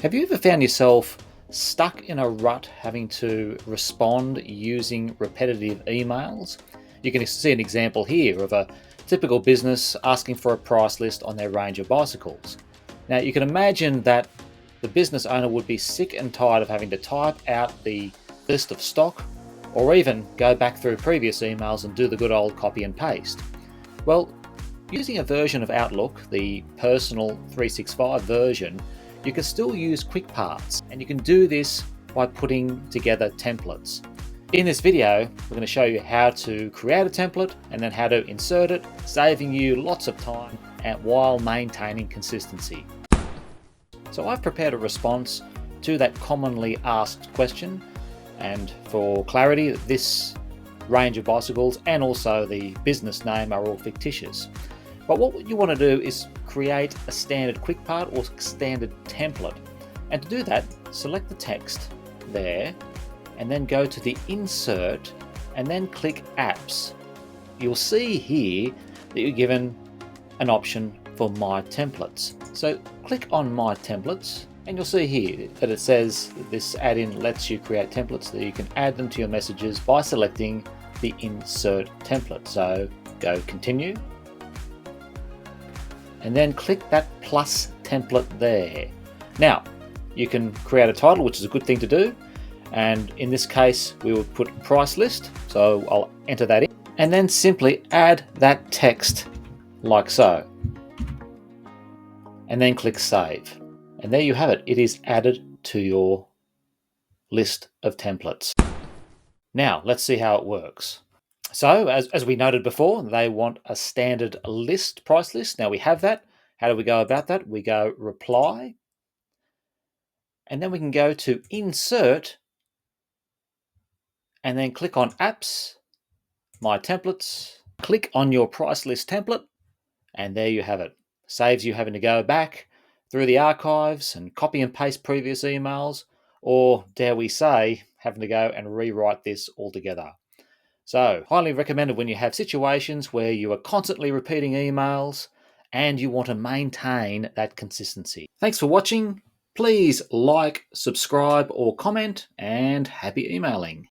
Have you ever found yourself stuck in a rut having to respond using repetitive emails? You can see an example here of a typical business asking for a price list on their range of bicycles. Now, you can imagine that the business owner would be sick and tired of having to type out the list of stock or even go back through previous emails and do the good old copy and paste. Well, using a version of Outlook, the personal 365 version, you can still use quick parts, and you can do this by putting together templates. In this video, we're going to show you how to create a template and then how to insert it, saving you lots of time and while maintaining consistency. So I've prepared a response to that commonly asked question, and for clarity, this range of bicycles and also the business name are all fictitious. But what you want to do is create a standard quick part or standard template. And to do that, select the text there and then go to the insert and then click apps. You'll see here that you're given an option for my templates. So click on my templates and you'll see here that it says that this add-in lets you create templates that you can add them to your messages by selecting the insert template. So go continue. And then click that plus template there. Now, you can create a title, which is a good thing to do. And in this case, we would put price list. So I'll enter that in and then simply add that text like so. And then click save. And there you have it. It is added to your list of templates. Now, let's see how it works. So as we noted before, they want a standard list, price list. Now we have that. How do we go about that? We go reply, and then we can go to insert, and then click on apps, my templates, click on your price list template, and there you have it. Saves you having to go back through the archives and copy and paste previous emails, or dare we say, having to go and rewrite this altogether. So, highly recommended when you have situations where you are constantly repeating emails and you want to maintain that consistency. Thanks for watching. Please like, subscribe, or comment, and happy emailing.